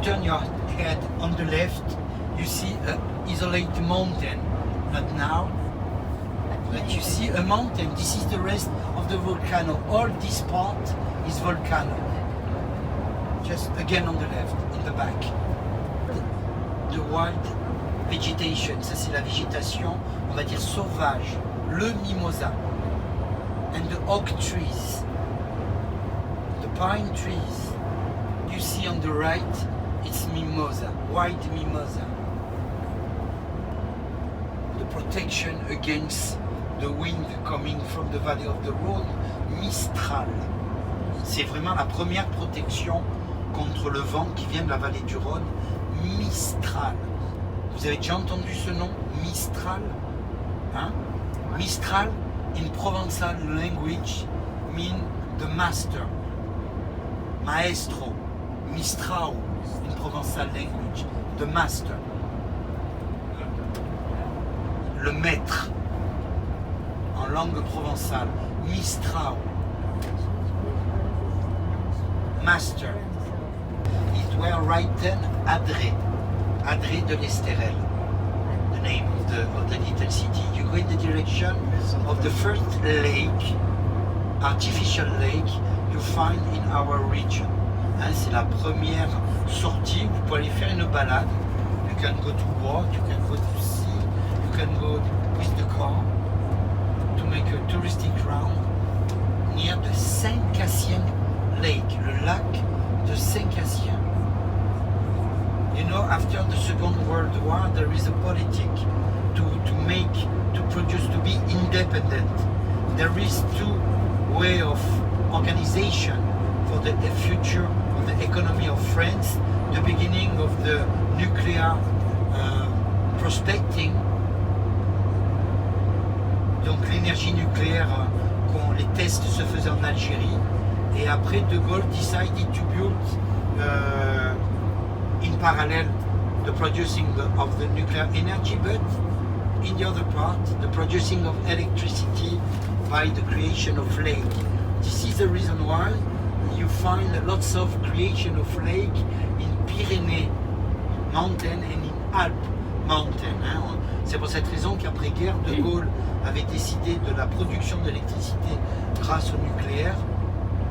turn your head on the left, you see an isolated mountain. Not now, but you see a mountain. This is the rest of the volcano. All this part is volcano. Just again on the left, in the back. The wild vegetation, ça c'est la végétation, on va dire sauvage. Le mimosa. And the oak trees. The pine trees. You see on the right, it's mimosa, white mimosa. The protection against the wind coming from the valley of the Rhône, Mistral. C'est vraiment la première protection contre le vent qui vient de la vallée du Rhône, Mistral. Vous avez déjà entendu ce nom, Mistral? Hein? Mistral, in Provençal language, mean the master, maestro. Mistrao, in Provençal language, the master. Le maître, en langue provençale, Mistrao. Master. It were written Adré, Adré de l'Estérel, the name of the little city. You go in the direction of the first lake, artificial lake, you find in our region. Hein, c'est la première sortie, vous pouvez aller faire une balade. You can go to walk, you can go to see, you can go with the car to make a touristic round near the Saint-Cassien Lake, le lac de Saint-Cassien. You know, after the Second World War, there is a politic to produce, to be independent. There is two way of organization for the future of the economy of France, the beginning of the nuclear prospecting, donc l'énergie nucléaire, quand les tests se faisaient en Algérie, et après De Gaulle decided to build in parallel the producing of the nuclear energy, but in the other part, the producing of electricity by the creation of lake. This is the reason why you find lots of creation of lake in Pyrénées mountain and in Alpes mountain. Hein. C'est pour cette raison qu'après-guerre, De Gaulle avait décidé de la production d'électricité grâce au nucléaire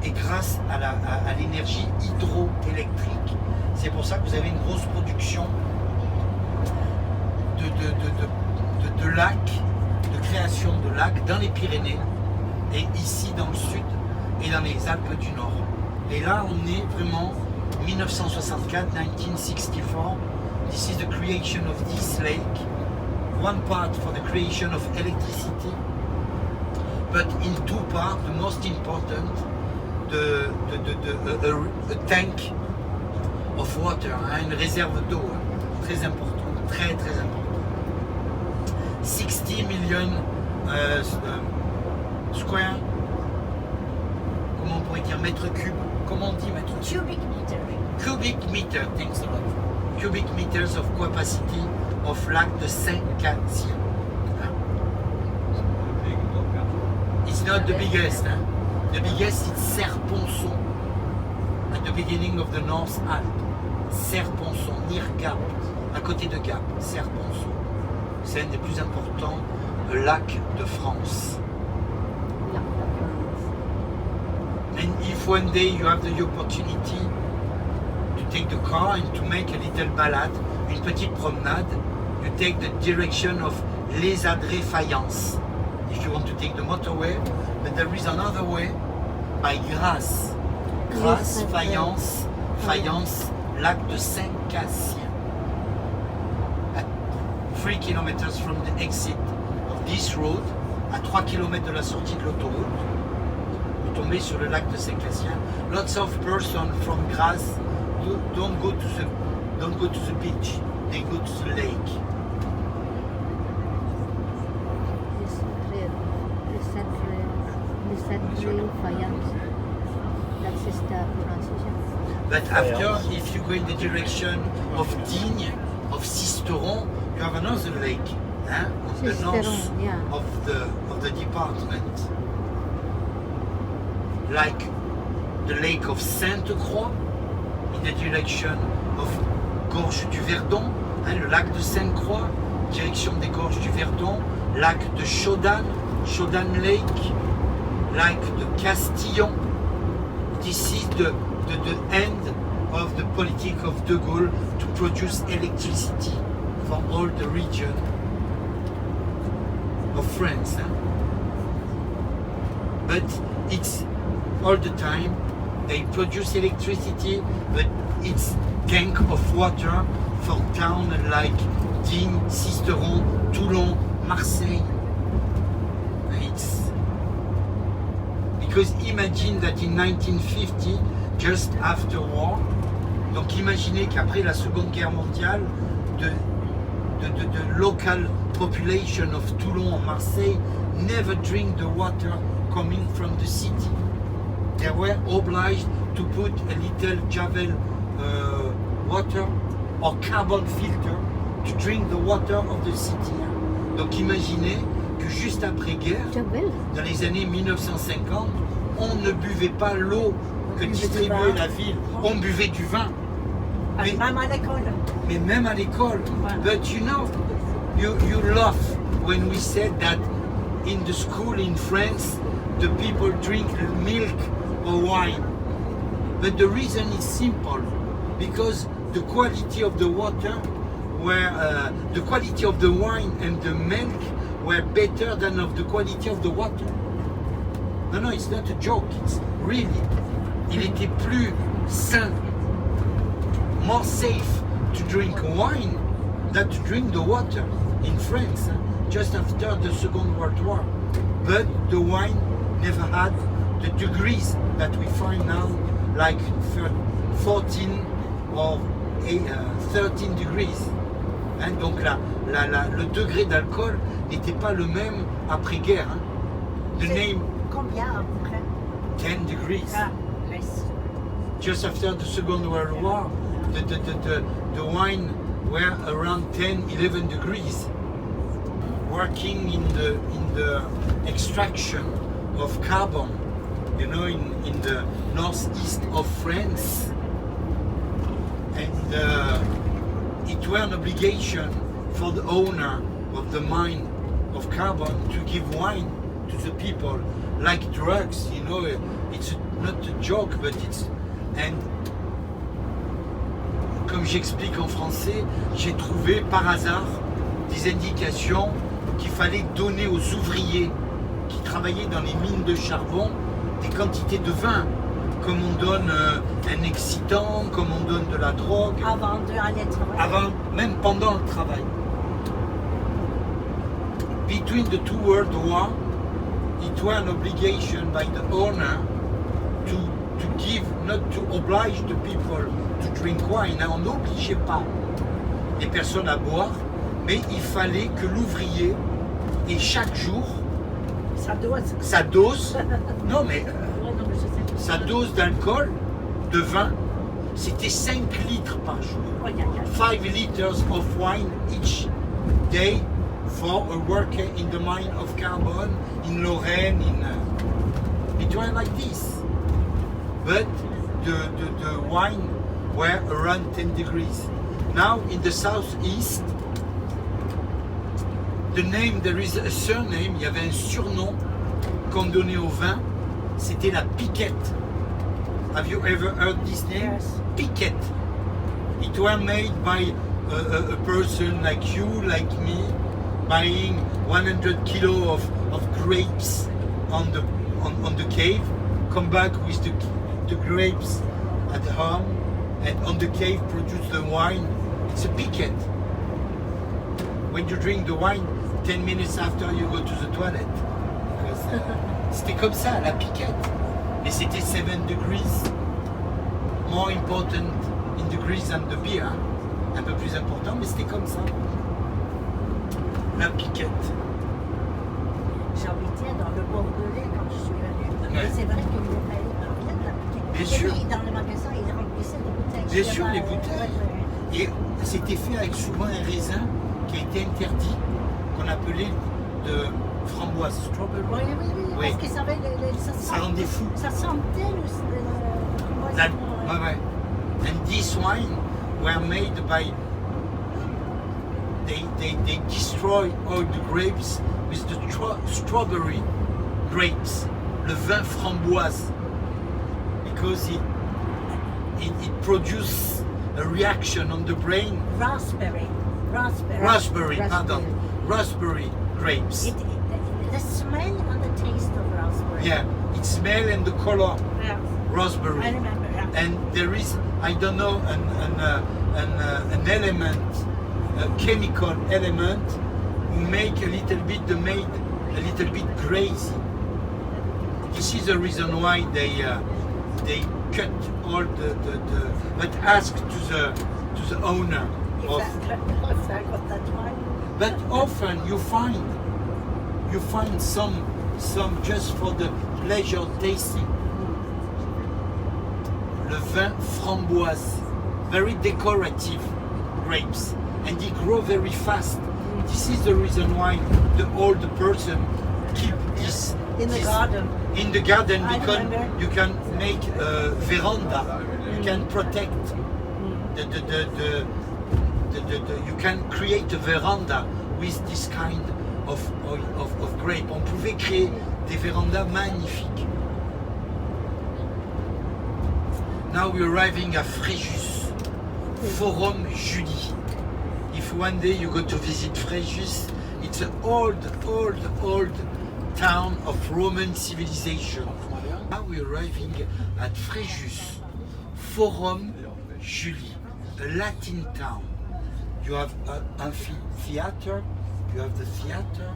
et grâce à l'énergie hydroélectrique. C'est pour ça que vous avez une grosse production de lacs, de création de lacs dans les Pyrénées et ici dans le sud et dans les Alpes du Nord. Et là, on est vraiment 1964, 1964. This is the creation of this lake. One part for the creation of electricity, but in two parts, the most important, a tank of water, hein, une réserve d'eau, hein, très importante, très très importante. 60 million square, comment on pourrait dire, mètres cubes, comment on dit mètres cubes? Cubic meter. Cubic meter, thanks a lot. Cubic meters of capacity of lac de Saint-Cassien. It's not the biggest, hein? The biggest is Serponçon, at the beginning of the North Alps. Serponçon, near Gap, à côté de Gap, Serponçon. C'est un des plus importants lacs de France. And if one day you have the opportunity to take the car and to make a little balade, une petite promenade, you take the direction of Les Adrets Fayence. If you want to take the motorway, but there is another way by Grasse. Grasse, Fayence, Fayence, lac de Saint-Cassien. At 3 kilometers from the exit of this road, à 3 km de la sortie de l'autoroute, vous tombez sur le lac de Saint-Cassien. Lots of persons from Grasse don't go to the beach, they go to the lake. But after, if you go in the direction of Digne, of Sisteron, you have another lake, hein, on the north of the department. Like the lake of Sainte-Croix, in the direction of gorge du Verdon, hein, le lac de Sainte-Croix, direction des gorges du Verdon, lac de Shodan, Shodan Lake, lac de Castillon. This is the end of the politic of De Gaulle to produce electricity for all the region of France. Huh? But it's all the time they produce electricity, but it's tank of water for towns like Digne, Sisteron, Toulon, Marseille. It's because imagine that in 1950, just after war, donc imaginez qu'après la Seconde Guerre mondiale, the local population of Toulon or Marseille never drink the water coming from the city. They were obliged to put a little javel water or carbon filter to drink the water of the city. Donc imaginez que juste après-guerre, dans les années 1950, on ne buvait pas l'eau que distribuait la ville, on buvait du vin. Mais, même à l'école. Mais même à l'école. Voilà. But you know, you laugh when we said that in the school in France, the people drink milk or wine. But the reason is simple, because the quality of the water the quality of the wine and the milk were better than of the quality of the water. No, it's not a joke, it's really. Il était plus sain, more safe to drink wine than to drink the water in France, just after the Second World War. But the wine never had the degrees that we find now, like 14 or 13 degrees. Hein, donc le degré d'alcool n'était pas le même après-guerre. Hein. The name Combien à peu près? 10 degrees. Ah, less. Just after the Second World War, the wine were around 10, 11 degrees. Working in the extraction of carbon, you know, in the northeast of France, and it was an obligation for the owner of the mine of carbon to give wine to the people, like drugs, you know. It's not a joke, but it's... And comme j'explique en français, j'ai trouvé par hasard des indications qu'il fallait donner aux ouvriers qui travaillaient dans les mines de charbon des quantités de vin, comme on donne un excitant, comme on donne de la drogue. Avant d'aller travailler. Même pendant le travail. Between the two World Wars, it was an obligation by the owner to give, not to oblige the people to drink wine. On n'obligeait pas les personnes à boire, mais il fallait que l'ouvrier ait chaque jour sa dose, non mais sa dose d'alcool, de vin, c'était 5 litres par jour. 5 liters of wine each day for a worker in the mine of carbon in Lorraine. It was like this. But the wine were around 10 degrees. Now in the southeast, there is a surname, il y avait un surnom qu'on donnait au vin, c'était la piquette. Have you ever heard this name? Yes. Piquette. It was made by a person like you, like me, buying 100 kilo of grapes on the cave, come back with the grapes at home, and on the cave produce the wine. It's a piquette. When you drink the wine, 10 minutes after you go to the toilet. C'était comme ça, la piquette. Et c'était 7 degrees. More important in degrees than the beer. Un peu plus important, mais c'était comme ça. La piquette. J'habitais dans le Bordelais quand je suis venue. Ouais. Et c'est vrai que vous allez parler de la piquette. Bien Et sûr. lui, dans le magasin, il remplissait des bouteilles. Bien sûr, les bouteilles. Et c'était fait avec souvent un raisin qui a été interdit, qu'on appelait de framboise, strawberry. Oui, oui, oui, Oui. parce que ça rendait fou. Ça sentait le That, ouais. And this wine were made by, they destroy all the grapes with the strawberry grapes, le vin framboise, because it produces a reaction on the brain. Raspberry Grapes. The smell and the taste of raspberry. Yeah, it smell and the color, Yeah. raspberry. I remember, yeah. And there is, I don't know, an element, a chemical element, who make a little bit the maid a little bit crazy. This is the reason why they cut all the but ask to the owner of. That's why. But often you find some just for the pleasure tasting. Le vin framboise, very decorative grapes, and they grow very fast. This is the reason why the old person keep this In the this garden. in the garden, I because remember. you can make a veranda, you can protect the you can create a veranda with this kind of grape. On pouvait créer des vérandas magnifiques. Now we're arriving at Fréjus, Forum Julie. If one day you go to visit Fréjus, it's an old town of Roman civilization. Now we're arriving at Fréjus, Forum Julie, a Latin town. You have an amphitheater, you have the theater,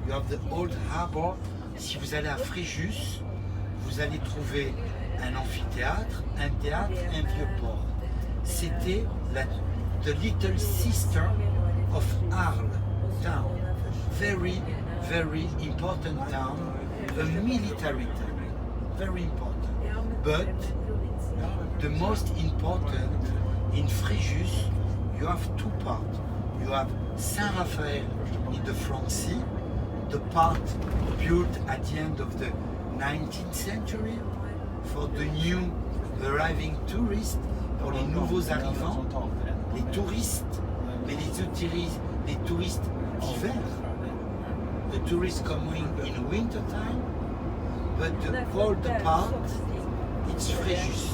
you have the old harbor. Si vous allez à Fréjus, vous allez trouver un amphithéâtre, un théâtre, un vieux port. C'était the little sister of Arles town. Very, very important town, a military town, very important. But the most important in Fréjus, you have two parts. You have Saint Raphael in the front sea, the part built at the end of the 19th century for the new arriving tourists, pour les nouveaux arrivants, les touristes, mais les touristes d'hiver. The tourists coming in winter time, but the old part, it's Fréjus.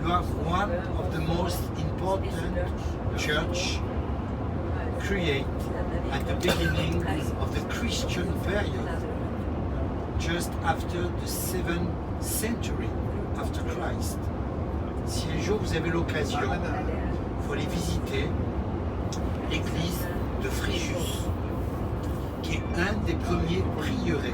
You have one of the most important church created at the beginning of the Christian period, just after the 7th century after Christ. Si un jour vous avez l'occasion, il faut aller visiter l'église de Fréjus, qui est un des premiers prieurés